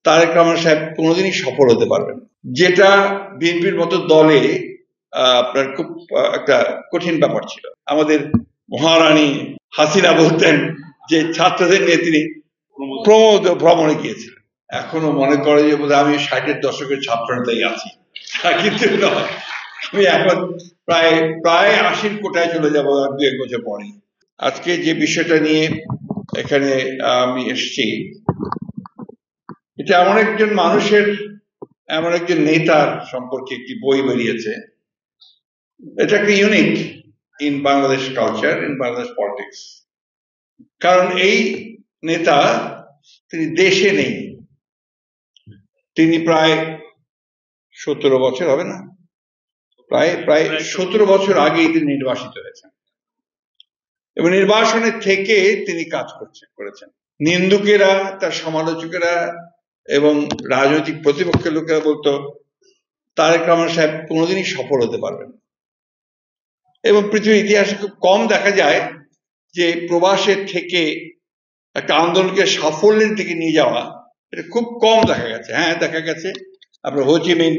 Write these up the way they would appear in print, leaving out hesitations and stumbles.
তারেক রহমান সাহেব কোনোদিনই সফল হতে পারবেন, যেটা বিএনপির মতো দলে আপনার খুব একটা কঠিন ব্যাপার ছিল। আমাদের মহারানী হাসিনা বলতেন যে ছাত্রদের নিয়ে তিনি প্রমোদ ভ্রমণে গিয়েছিলেন। এখনো মনে করে যে বোধহয় আমি 60-এর দশকের ছাত্র নেতাই আছি, কিন্তু নয়, আমি এখন প্রায় 80-র কোটায় চলে যাবো আর 2-1 বছর পরে। আজকে যে বিষয়টা নিয়ে এখানে আমি এসেছি, এটা এমন একজন মানুষের, এমন একজন নেতার সম্পর্কে একটি বই বেরিয়েছে। এটা একটা unique in Bangladesh culture, in Bangladesh politics. কারণ এই নেতা তিনি দেশে নেই, তিনি প্রায় 17 বছর হবে না, প্রায় 17 বছর আগেই তিনি নির্বাসিত হয়েছেন এবং নির্বাসনের থেকে তিনি কাজ করেছেন। নিন্দুকেরা, তার সমালোচকেরা এবং রাজনৈতিক প্রতিপক্ষের লোকেরা বলতো তারেক রহমান সাহেব কোনোদিনই সফল হতে পারবেন না। এবং পৃথিবীর ইতিহাসে খুব কম দেখা যায় যে প্রবাসের থেকে একটা আন্দোলনকে সাফল্যের দিকে নিয়ে যাওয়া, এটা খুব কম দেখা গেছে। হ্যাঁ, দেখা গেছে আপনার হো চি মিন,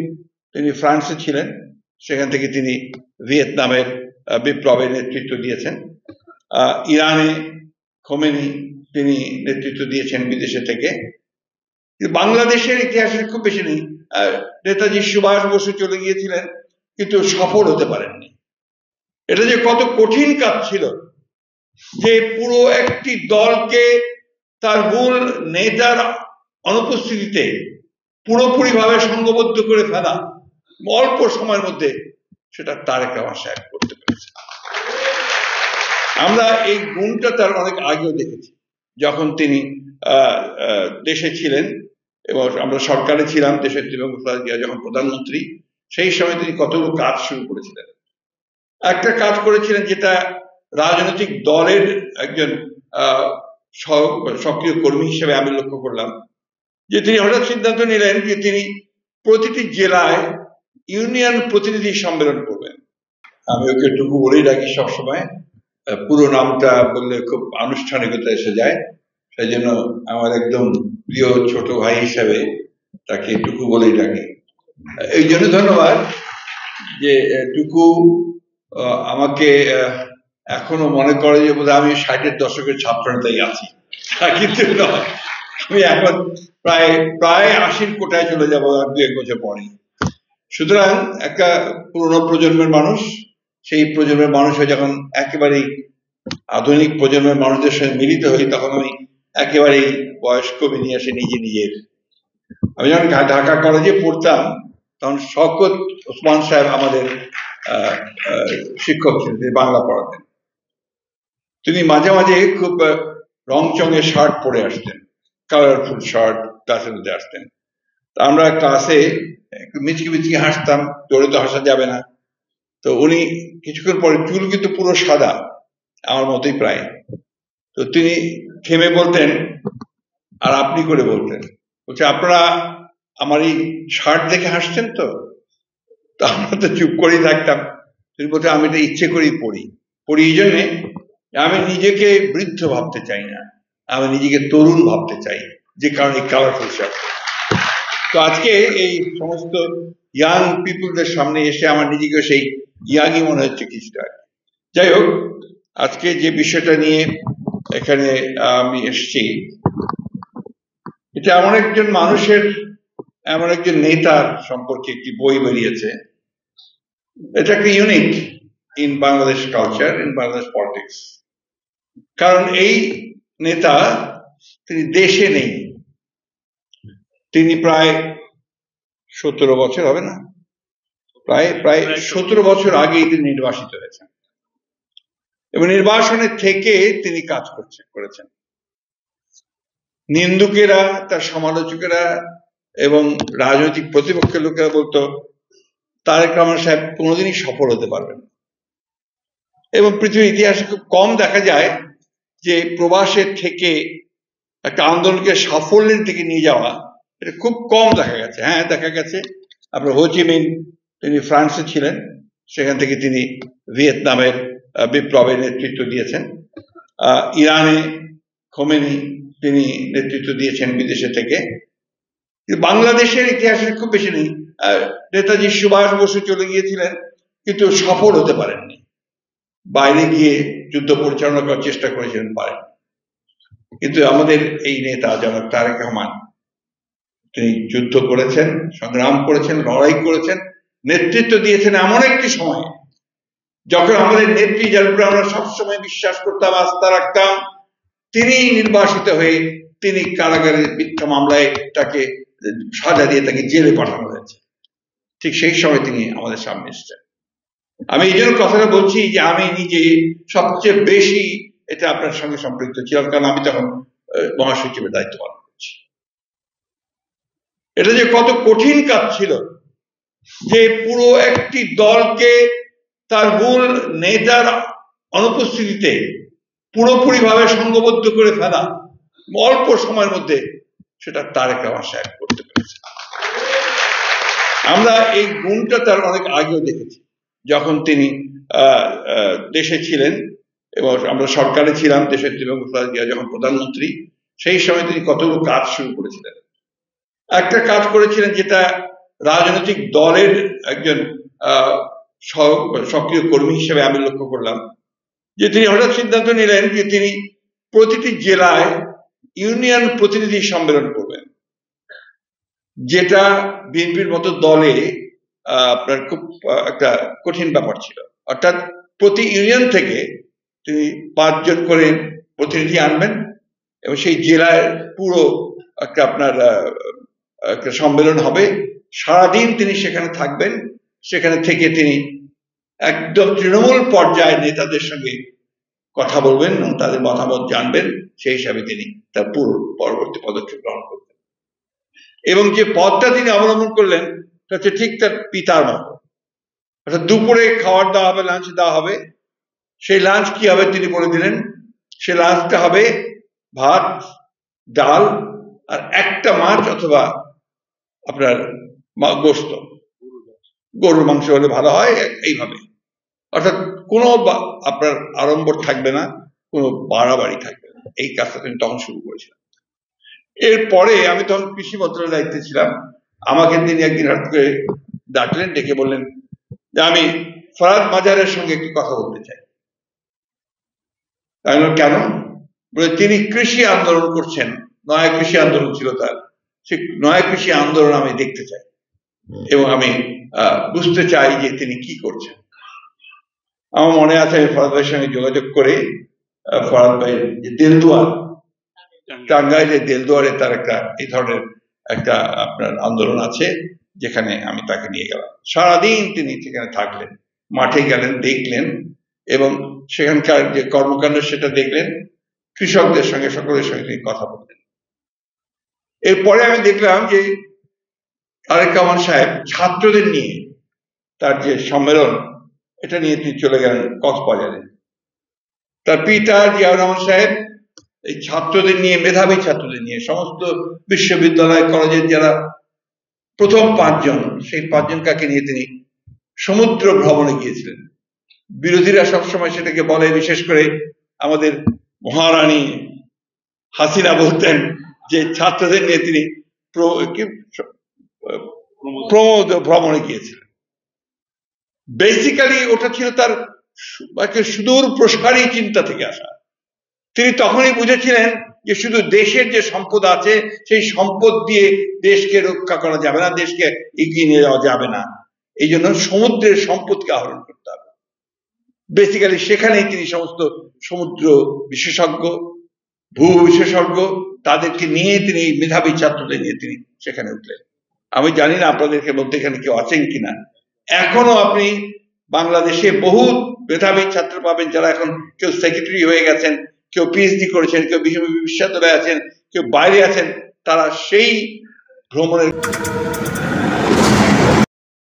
তিনি ফ্রান্সে ছিলেন, সেখান থেকে তিনি ভিয়েতনামের বিপ্লবের নেতৃত্ব দিয়েছেন। ইরানে খোমেনি তিনি নেতৃত্ব দিয়েছেন বিদেশে থেকে। বাংলাদেশের ইতিহাসে খুব বেশি নেই। নেতাজি সুভাষ বসু চলে গিয়েছিলেন কিন্তু সফল হতে পারেননি। এটা যে কত কঠিন কাজ ছিল যে পুরো একটি দলকে তার মূল নেতার অনুপস্থিতিতে পুরোপুরি ভাবে সংঘবদ্ধ করে ফেলা অল্প সময়ের মধ্যে, সেটা তারেক রহমান সাহেব করতে পেরেছে। আমরা এই গুণটা তার অনেক আগেও দেখেছি, যখন তিনি দেশে ছিলেন এবং আমরা সরকারে ছিলাম, দেশের যখন প্রধানমন্ত্রী, সেই সময় তিনি কতগুলো কাজ শুরু করেছিলেন। একটা কাজ করেছিলেন যেটা রাজনৈতিক দলের একজন সক্রিয় কর্মী হিসেবে আমি লক্ষ্য করলাম, যে তিনি হঠাৎ সিদ্ধান্ত নিলেন যে তিনি প্রতিটি জেলায় ইউনিয়ন প্রতিনিধি সম্মেলন করবেন। আমি ওকে টুকু বলেই রাখি সবসময়, পুরো নামটা বললে খুব আনুষ্ঠানিকতা এসে যায়, সেই জন্য আমার একদম প্রিয় ছোট ভাই হিসাবে তাকে টুকু বলেই রাখি। এই জন্য ধন্যবাদ যে টুকু আমাকে এখনো মনে করে যে বোধহয় আমি 60-এর দশকের ছাত্র নেতাই আছি, কিন্তু নয়, আমি এখন প্রায় 80-র কোটায় চলে যাবো আর 2-1 বছর পরে। সুতরাং একটা পুরনো প্রজন্মের মানুষ, সেই প্রজন্মের মানুষ হয়ে যখন একেবারেই আধুনিক প্রজন্মের মানুষদের সঙ্গে মিলিত হই, তখন আমি একেবারেই বয়স্ক নিয়ে আসে নিজের। আমি যখন ঢাকা কলেজে পড়তাম, তখন শওকত ওসমান সাহেব আমাদের শিক্ষক ছিলেন, তিনি বাংলা পড়াতেন। তিনি মাঝে মাঝে খুব রংচঙের শার্ট পরে আসতেন, কালারফুল শার্ট, ক্লাসের মধ্যে আসতেন। আমরা ক্লাসে একটু মিচকি হাসতাম, জোরে তো হাসা যাবে না। তো উনি কিছুক্ষণ পরে, চুল কিন্তু পুরো সাদা, আমার মতোই প্রায়, তো তিনি থেমে বলতেন, আর আপনি করে বলতেন, বলছে আপনারা আমার এই শার্ট দেখে হাসছেন তো? আমরা তো চুপ করেই থাকতাম। তিনি বলতে, আমি এটা ইচ্ছে করেই পড়ি এই জন্যে আমি নিজেকে বৃদ্ধ ভাবতে চাই না, আমি নিজেকে তরুণ ভাবতে চাই, যে কারণে কালারফুল শার্ট। তো আজকে এই সমস্ত ইয়াং পিপুলদের সামনে এসে আমার নিজেকে সেই ইয়াংই মনে হচ্ছে কিছুটা। যাই হোক, আজকে যে বিষয়টা নিয়ে এখানে আমি এসেছি, এটা এমন একজন মানুষের, এমন একজন নেতার সম্পর্কে একটি বই বেরিয়েছে। এটা একটা unique in Bangladesh culture, in Bangladesh politics. কারণ এই নেতা তিনি দেশে নেই, তিনি প্রায় 17 বছর হবে না, প্রায় 17 বছর আগেই তিনি নির্বাসিত হয়েছেন এবং নির্বাসনের থেকে তিনি কাজ করেছেন। নিন্দুকেরা, তার সমালোচকেরা এবং রাজনৈতিক প্রতিপক্ষের লোকেরা বলতো তারেক রহমান সাহেব কোনোদিনই সফল হতে পারবেন না। এবং পৃথিবীর ইতিহাসে খুব কম দেখা যায় যে প্রবাসের থেকে একটা আন্দোলনকে সাফল্যের দিকে নিয়ে যাওয়া, এটা খুব কম দেখা গেছে। হ্যাঁ, দেখা গেছে আপনার হো চি মিন, তিনি ফ্রান্সে ছিলেন, সেখান থেকে তিনি ভিয়েতনামের বিপ্লবের নেতৃত্ব দিয়েছেন। ইরানে খোমেনি তিনি নেতৃত্ব দিয়েছেন বিদেশে থেকে। বাংলাদেশের ইতিহাসে খুব বেশি নেই। নেতাজি সুভাষ বসু চলে গিয়েছিলেন কিন্তু সফল হতে পারেননি, বাইরে গিয়ে যুদ্ধ পরিচালনা করার চেষ্টা করেছিলেন, পারেন। কিন্তু আমাদের এই নেতা জনাব তারেক রহমান, তিনি যুদ্ধ করেছেন, সংগ্রাম করেছেন, লড়াই করেছেন, নেতৃত্ব দিয়েছেন এমন একটি সময় যখন আমাদের নেত্রী, যার উপরে আমরা সবসময় বিশ্বাস করতাম, আস্থা রাখতাম, তিনি নির্বাসিত হয়ে তিনি কারাগারে মিথ্যা মামলায় তাকে সাজা দিয়ে তাকে জেলে পাঠানো হয়েছে। ঠিক সেই সময় তিনি আমাদের সামনে এসেছেন। আমি এই জন্য কথাটা বলছি যে আমি নিজে সবচেয়ে বেশি এটা আপনার সঙ্গে সম্পৃক্ত ছিলাম, কারণ আমি তখন মহাসচিবের দায়িত্ব পালন করছি। এটা যে কত কঠিন কাজ ছিল যে পুরো একটি দলকে তার মূল নেতার অনুপস্থিতিতে পুরোপুরি ভাবে সংঘবদ্ধ করে ফেলা অল্প সময়ের মধ্যে, সেটা তারেক রহমান সাহেব করতে পেরেছে। আমরা এই গুণটা তার অনেক আগেও দেখেছি, যখন তিনি দেশে ছিলেন এবং আমরা সরকারে ছিলাম, দেশের যখন প্রধানমন্ত্রী, সেই সময় তিনি কতগুলো কাজ শুরু করেছিলেন। একটা কাজ করেছিলেন যেটা রাজনৈতিক দলের একজন সক্রিয় কর্মী হিসেবে আমি লক্ষ্য করলাম, যে তিনি হঠাৎ সিদ্ধান্ত নিলেন যে তিনি প্রতিটি জেলায় ইউনিয়ন প্রতিনিধি সম্মেলন করবেন, যেটা বিএনপির মতো দলে আপনার খুব একটা কঠিন ব্যাপার ছিল। অর্থাৎ প্রতি ইউনিয়ন থেকে তিনি 5 জন করে প্রতিনিধি আনবেন এবং সেই জেলায় পুরো একটা আপনার একটা সম্মেলন হবে। সারাদিন তিনি সেখানে থাকবেন, সেখানে থেকে তিনি একদম তৃণমূল পর্যায়ের নেতাদের সঙ্গে কথা বলবেন এবং তাদের মতামত জানবেন, সেই হিসাবে তিনি তার পরবর্তী পদক্ষেপ গ্রহণ করবেন। এবং যে পথটা তিনি অবলম্বন করলেন তা হচ্ছে ঠিক তার পিতার মতো। অর্থাৎ দুপুরে খাবার দেওয়া হবে, লাঞ্চ দেওয়া হবে। সেই লাঞ্চ কি হবে তিনি বলে দিলেন, সেই লাঞ্চটা হবে ভাত, ডাল আর একটা মাছ অথবা আপনার গোস্ত, গরুর মাংস হলে ভালো হয়, এইভাবে। অর্থাৎ কোনো আপনার আড়ম্বর থাকবে না, কোনো বাড়াবাড়ি থাকবে না। এই কাজটা তিনি তখন শুরু করেছিলেন। এরপরে আমি তখন কৃষি মন্ত্রণালয়ের দায়িত্বে ছিলাম। আমাকে তিনি একদিন হঠাৎ করে ডাকলেন, ডেকে বললেন যে আমি ফরহাদ মাজারের সঙ্গে একটু কথা বলতে চাই। আমি বললাম কেন? বলে তিনি কৃষি আন্দোলন করছেন, নয়া কৃষি আন্দোলন ছিল তার, সেই নয়া কৃষি আন্দোলন আমি দেখতে চাই এবং আমি বুঝতে চাই যে তিনি কি করছেন। আমার মনে আছে আমি ফরহাদ ভাইয়ের সঙ্গে যোগাযোগ করে ফরহাদ ভাইয়ের যে দেলদুয়ার, টাঙ্গাইল যে দেলদুয়ারে তার একটা এই ধরনের একটা আপনার আন্দোলন আছে, যেখানে আমি তাকে নিয়ে গেলাম। সারাদিন তিনি সেখানে থাকলেন, মাঠে গেলেন, দেখলেন এবং সেখানকার যে কর্মকাণ্ড সেটা দেখলেন, কৃষকদের সঙ্গে সকলের সঙ্গে তিনি কথা বললেন। এরপরে আমি দেখলাম যে তারেক রহমান সাহেব ছাত্রদের নিয়ে তার যে সম্মেলন, এটা নিয়ে তিনি চলে গেলেন কক্সবাজারে। তার পিতা জিয়াউর রহমান সাহেব এই ছাত্রদের নিয়ে, মেধাবী ছাত্রদের নিয়ে, সমস্ত বিশ্ববিদ্যালয় কলেজের যারা প্রথম 5 জন, সেই 5 জন কাকে নিয়ে তিনি সমুদ্র ভ্রমণে গিয়েছিলেন। বিরোধীরা সবসময় সেটাকে বলে, বিশেষ করে আমাদের মহারানী হাসিনা বলতেন যে ছাত্রদের নিয়ে তিনি প্রমোদ ভ্রমণে গিয়েছিলেন। বেসিক্যালি ওটা ছিল তার সুদূর প্রসারী চিন্তা থেকে আসা। তিনি তখনই বুঝেছিলেন যে শুধু দেশের যে সম্পদ আছে সেই সম্পদ দিয়ে দেশকে রক্ষা করা যাবে না, দেশকে এগিয়ে নিয়ে যাওয়া যাবে না। এই জন্য সমুদ্রের সম্পদকে আহরণ করতে হবে। বেসিক্যালি সেখানেই তিনি সমস্ত সমুদ্র বিশেষজ্ঞ, ভূ বিশেষজ্ঞ, তাদেরকে নিয়ে তিনি, মেধাবী ছাত্রদের নিয়ে তিনি সেখানে উঠলেন। আমি জানি না আপনাদেরকে মধ্যে এখানে কেউ আছেন কিনা, এখনো আপনি বাংলাদেশে বহু মেধাবী ছাত্র পাবেন যারা এখন কেউ সেক্রেটারি হয়ে গেছেন, কেউ পিএইচডি করেছেন, কেউ বিশ্ববিদ্যালয়ে আছেন, কেউ বাইরে আছেন। তারা সেই ভ্রমণের